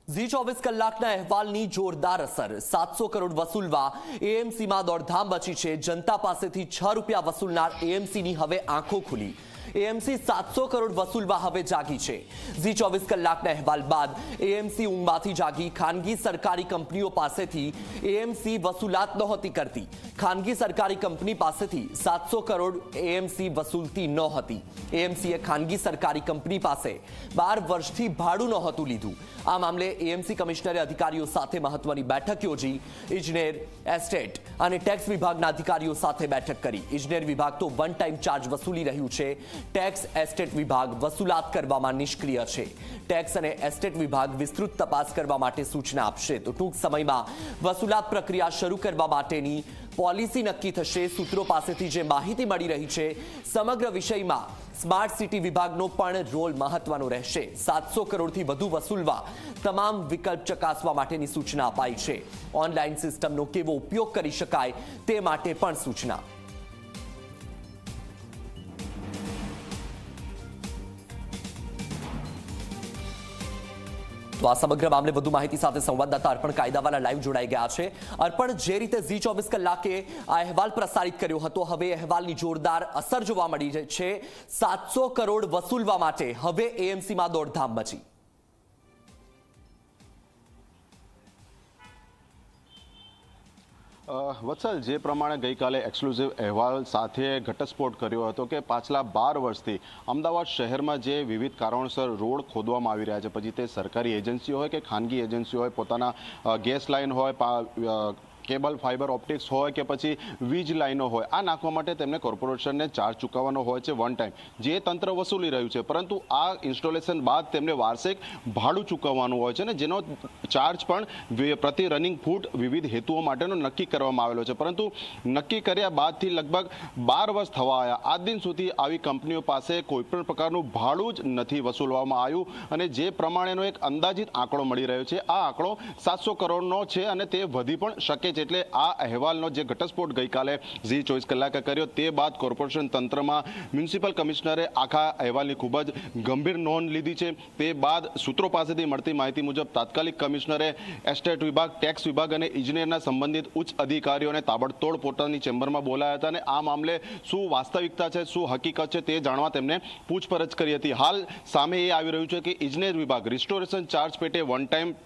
ઝી 24 કલાકના અહેવાલની જોરદાર અસર 700 કરોડ વસૂલવા એએમસીમાં દોડધામ મચી છે। જનતા પાસેથી 6 રૂપિયા વસૂલનાર એએમસીની હવે આંખો ખુલી। એએમસી 700 કરોડ વસૂલવા હવે જાગી છે। ઝી 24 કલાકના અહેવાલ બાદ એએમસી ઊંઘમાંથી જાગી। ખાનગી સરકારી કંપનીઓ પાસેથી એએમસી વસૂલાત નહોતી કરતી। ખાનગી સરકારી કંપની પાસેથી 700 કરોડ એએમસી વસૂલતી નહોતી। એએમસીએ ખાનગી સરકારી કંપની પાસે 12 વર્ષથી ભાડું નહોતું લીધું। આ મામલે એએમસી કમિશનરે અધિકારીઓ સાથે મહત્વની બેઠક યોજી। ઇજનેર, એસ્ટેટ અને ટેક્સ વિભાગના અધિકારીઓ સાથે બેઠક કરી। ઇજનેર વિભાગ તો વન ટાઈમ ચાર્જ વસૂલી રહ્યું છે। ટેક્સ એસ્ટેટ વિભાગ વસૂલાત કરવામાં નિષ્ક્રિય છે। ટેક્સ અને એસ્ટેટ વિભાગ વિસ્તૃત તપાસ કરવા માટે સૂચના આપશે તો ટૂંક સમયમાં વસૂલાત પ્રક્રિયા શરૂ કરવા માટેની પોલિસી નક્કી થશે। સૂત્રો પાસેથી જે માહિતી મળી રહી છે, સમગ્ર વિષયમાં સ્માર્ટ સિટી વિભાગનો પણ રોલ મહત્વનો રહેશે। 700 કરોડથી વધુ વસૂલવા તમામ વિકલ્પ ચકાસવા માટેની સૂચના અપાઈ છે। ઓનલાઈન સિસ્ટમનો કેવો ઉપયોગ કરી શકાય તે માટે પણ સૂચના। તો આ સમગ્ર મામલે વધુ માહિતી સાથે સંવાદદાતા અર્પણ કાયદાવાલા લાઈવ જોડાઈ ગયા છે। અર્પણ, જે રીતે ઝી 24 કલાકે આ અહેવાલ પ્રસારિત કર્યો હતો, હવે અહેવાલની જોરદાર અસર જોવા મળી છે। 700 કરોડ વસૂલવા માટે હવે એએમસીમાં દોડધામ મચી। વત્સલ, જે પ્રમાણે ગઈકાલે એક્સક્લુઝિવ અહેવાલ સાથે ઘટસ્ફોટ કર્યો હતો કે પાછલા 12 વર્ષથી અમદાવાદ શહેરમાં જે વિવિધ કારણોસર રોડ ખોદવામાં આવી રહ્યા છે, પછી તે સરકારી એજન્સીઓ હોય કે ખાનગી એજન્સીઓ હોય, પોતાના ગેસ લાઇન હોય, કેબલ ફાઇબર ઓપ્ટિક્સ હોય કે પછી વીજ લાઈનો હોય, આ નાખવા માટે તેમને કોર્પોરેશનને ચાર્જ ચૂકવવાનો હોય છે વન ટાઈમ, જે તંત્ર વસૂલી રહ્યું છે। પરંતુ આ ઇન્સ્ટોલેશન બાદ તેમને વાર્ષિક ભાડું ચૂકવવાનું હોય છે ને જેનો ચાર્જ પણ પ્રતિ રનિંગ ફૂટ વિવિધ હેતુઓ માટેનો નક્કી કરવામાં આવેલો છે। પરંતુ નક્કી કર્યા બાદથી લગભગ 12 વર્ષ થવા આવ્યા, આજ દિન સુધી આવી કંપનીઓ પાસે કોઈપણ પ્રકારનું ભાડું જ નથી વસૂલવામાં આવ્યું અને જે પ્રમાણેનો એક અંદાજિત આંકડો મળી રહ્યો છે, આ આંકડો 700 કરોડનો છે અને તે વધી પણ શકે છે। એટલે આ અહેવાલનો જે ઘટસ્ફોટ ગઈકાલે ઝી 24 કલાકે કર્યો તે બાદ કોર્પોરેશન તંત્રમાં મ્યુનિસિપલ કમિશનરે આખા અહેવાલની ખૂબ જ ગંભીર નોંધ લીધી છે। તે બાદ સૂત્રો પાસેથી મળતી માહિતી મુજબ તાત્કાલિક કમિશનરે એસ્ટેટ વિભાગ, ટેક્સ વિભાગ અને ઇજનેરના સંબંધિત ઉચ્ચ અધિકારીઓને તાબડતોડ પોતાની ચેમ્બરમાં બોલાયા હતા અને આ મામલે શું વાસ્તવિકતા છે, શું હકીકત છે તે જાણવા તેમને પૂછપરછ કરી હતી। હાલ સામે એ આવી રહ્યું છે કે ઇજનેર વિભાગ રિસ્ટોરેશન ચાર્જ પેટે વન ટાઈમ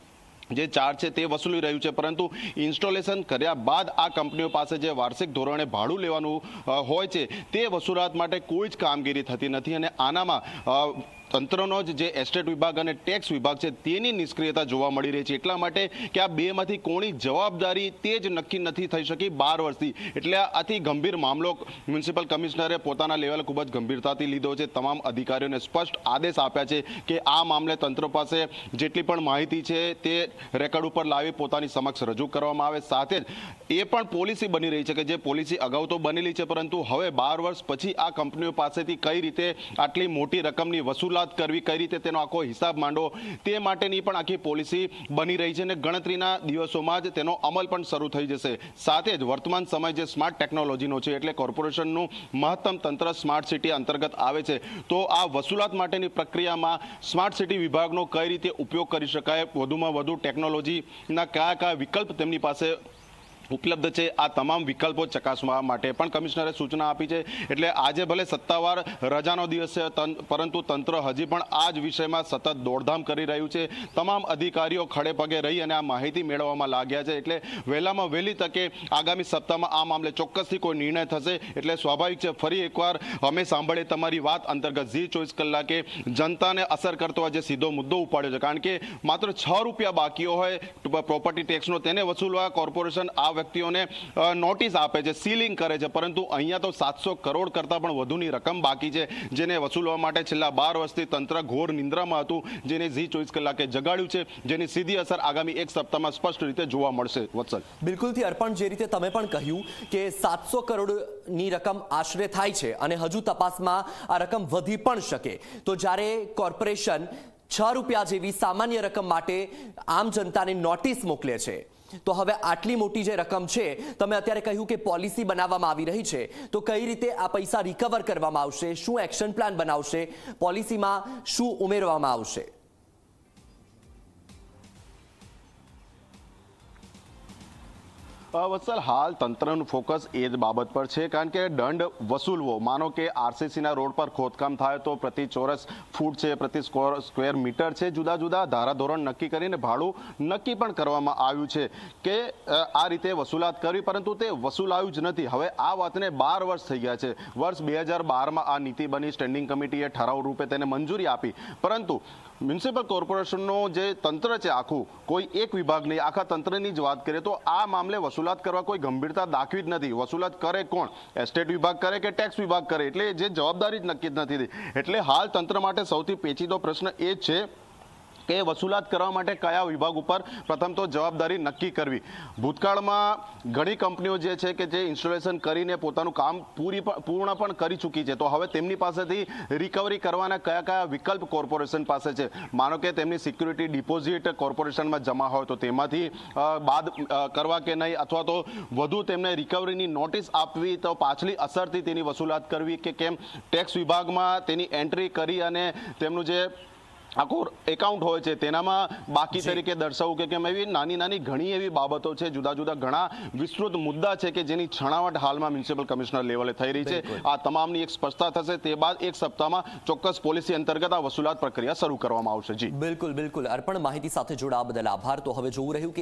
જે ચાર્જ છે તે વસૂલી રહ્યું છે, પરંતુ ઇન્સ્ટોલેશન કર્યા બાદ આ કંપનીઓ પાસે જે વાર્ષિક ધોરણે ભાડું લેવાનું હોય છે તે વસૂલાત માટે કોઈ જ કામગીરી થતી નથી અને આનામાં તંત્રનો જે એસ્ટેટ વિભાગ અને ટેક્સ વિભાગ છે તેની નિષ્ક્રિયતા જોવા મળી રહી છે। એટલા માટે કે આ બેમાંથી કોની જવાબદારી તે જ નક્કી નથી થઈ શકી 12 વર્ષથી। એટલે આથી ગંભીર મામલો મ્યુનિસિપલ કમિશનરે પોતાના લેવલે ખૂબ જ ગંભીરતાથી લીધો છે। તમામ અધિકારીઓને સ્પષ્ટ આદેશ આપ્યા છે કે આ મામલે તંત્ર પાસે જેટલી પણ માહિતી છે તે રેકોર્ડ ઉપર લાવી પોતાની સમક્ષ રજૂ કરવામાં આવે। સાથે જ એ પણ પોલિસી બની રહી છે કે જે પોલિસી અગાઉ તો બનેલી છે, પરંતુ હવે 12 વર્ષ પછી આ કંપનીઓ પાસેથી કઈ રીતે આટલી મોટી રકમની વસૂલાત કરવી, કઈ રીતે તેનો આખો હિસાબ માંડવો તે માટેની પણ આખી પોલિસી બની રહી છે અને ગણતરીના દિવસોમાં જ તેનો અમલ પણ શરૂ થઈ જશે। સાથે જ વર્તમાન સમય જે સ્માર્ટ ટેકનોલોજીનો છે એટલે કોર્પોરેશનનું મહત્તમ તંત્ર સ્માર્ટ સિટી અંતર્ગત આવે છે, તો આ વસૂલાત માટેની પ્રક્રિયામાં સ્માર્ટ સિટી વિભાગનો કઈ રીતે ઉપયોગ કરી શકાય, વધુમાં વધુ ટેકનોલોજીના કયા કયા વિકલ્પ તેમની પાસે ઉપલબ્ધ છે, આ તમામ વિકલ્પો ચકાસવા માટે પણ કમિશનરે સૂચના આપી છે। એટલે આજે ભલે સત્તાવાર રજાનો દિવસ છે, પરંતુ તંત્ર હજી પણ આ જ વિષયમાં સતત દોડધામ કરી રહ્યું છે। તમામ અધિકારીઓ ખડે પગે રહી અને આ માહિતી મેળવવામાં લાગ્યા છે। એટલે વહેલામાં વહેલી તકે આગામી સપ્તાહમાં આ મામલે ચોક્કસથી કોઈ નિર્ણય થશે। એટલે સ્વાભાવિક છે, ફરી એકવાર અમે સાંભળીએ તમારી વાત અંતર્ગત ઝી 24 કલાકે જનતાને અસર કરતો આજે સીધો મુદ્દો ઉપાડ્યો છે, કારણ કે માત્ર 6 રૂપિયા બાકી હોય પ્રોપર્ટી ટેક્સનો, તેને વસૂલવા કોર્પોરેશન આ વ્યક્તિઓને નોટિસ આપે છે, સીલિંગ કરે છે, પરંતુ અહીંયા તો 700 કરોડ કરતાં પણ વધુની રકમ બાકી છે, જેને વસૂલવા માટે છેલ્લા 12 વર્ષથી તંત્ર ઘોર નિંદ્રામાં હતું, જેને ઝી 24 કલાકે જગાડ્યું છે, જેની સીધી અસર આગામી એક સપ્તાહમાં સ્પષ્ટ રીતે જોવા મળશે। વત્સલ, બિલકુલથી અર્પણ, જે રીતે તમે પણ કહ્યું કે 700 કરોડની રકમ આશરે થાય છે અને હજુ તપાસમાં આ રકમ વધી પણ શકે, તો જ્યારે કોર્પોરેશન 6 રૂપિયા જેવી સામાન્ય રકમ માટે આમ જનતાને નોટિસ મોકલે છે, તો હવે આટલી મોટી જે રકમ છે, તમે અત્યારે કહ્યું કે પોલિસી બનાવવામાં આવી રહી છે, તો કઈ રીતે આ પૈસા રિકવર કરવામાં આવશે, શું એક્શન પ્લાન બનાવશે, પોલિસીમાં શું ઉમેરવામાં આવશે? વત્સલ, હાલ તંત્રનું ફોકસ એ જ બાબત પર છે, કારણ કે દંડ વસૂલવો. માનો કે આરસીસીના રોડ પર ખોદકામ થાય તો પ્રતિ ચોરસ ફૂટ છે, પ્રતિ સ્ક્વેર મીટર છે, જુદા જુદા ધારાધોરણ નક્કી કરીને ભાડું નક્કી પણ કરવામાં આવ્યું છે કે આ રીતે વસૂલાત કરવી, પરંતુ તે વસૂલાયું જ નથી. હવે આ વાતને 12 વર્ષ થઈ ગયા છે. વર્ષ 2012માં આ નીતિ બની, સ્ટેન્ડિંગ કમિટીએ ઠરાવ રૂપે તેને મંજૂરી આપી, પરંતુ મ્યુનિસિપલ કોર્પોરેશનનો જે તંત્ર છે આખું, કોઈ એક વિભાગ નહીં, આખા તંત્રની જ વાત કરીએ તો આ મામલે વસૂલાત કરવા કોઈ ગંભીરતા દાખવી જ નથી. વસૂલાત કરે કોણ? એસ્ટેટ વિભાગ કરે કે ટેક્સ વિભાગ કરે? એટલે જે જવાબદારી જ નક્કી જ નથી. એટલે હાલ તંત્ર માટે સૌથી પેચીદો પ્રશ્ન એ જ છે કે વસૂલાત કરવા માટે કયા વિભાગ ઉપર પ્રથમ તો જવાબદારી નક્કી કરવી. ભૂતકાળમાં ઘણી કંપનીઓ જે છે કે જે ઇન્સ્ટોલેશન કરીને પોતાનું કામ પૂર્ણ પણ કરી ચૂકી છે, તો હવે તેમની પાસેથી રિકવરી કરવાના કયા કયા વિકલ્પ કોર્પોરેશન પાસે છે? માનો કે તેમની સિક્યુરિટી ડિપોઝિટ કોર્પોરેશનમાં જમા હોય તો તેમાંથી બાદ કરવા કે નહીં, અથવા તો વધુ તેમને રિકવરીની નોટિસ આપવી, તો પાછલી અસરથી તેની વસૂલાત કરવી કે કેમ? ટેક્સ વિભાગમાં તેની એન્ટ્રી કરી અને તેમનું જે આખું એકાઉન્ટ હોય છે તેનામાં બાકી તરીકે દર્શાવવું કે કેમ? એવી નાની નાની ઘણી એવી બાબતો છે, જુદા જુદા ઘણા વિસ્તૃત મુદ્દા છે કે જેની છણાવટ હાલમાં મ્યુનિસિપલ કમિશનર લેવલે થઈ રહી છે. આ તમામની એક સ્પષ્ટતા થશે, તે બાદ એક સપ્તાહમાં ચોક્કસ પોલિસી અંતર્ગત આ વસૂલાત પ્રક્રિયા શરૂ કરવામાં આવશે. જી બિલકુલ. અર્પણ, માહિતી સાથે જોડાવા બદલ આભાર. તો હવે જોવું રહ્યું કે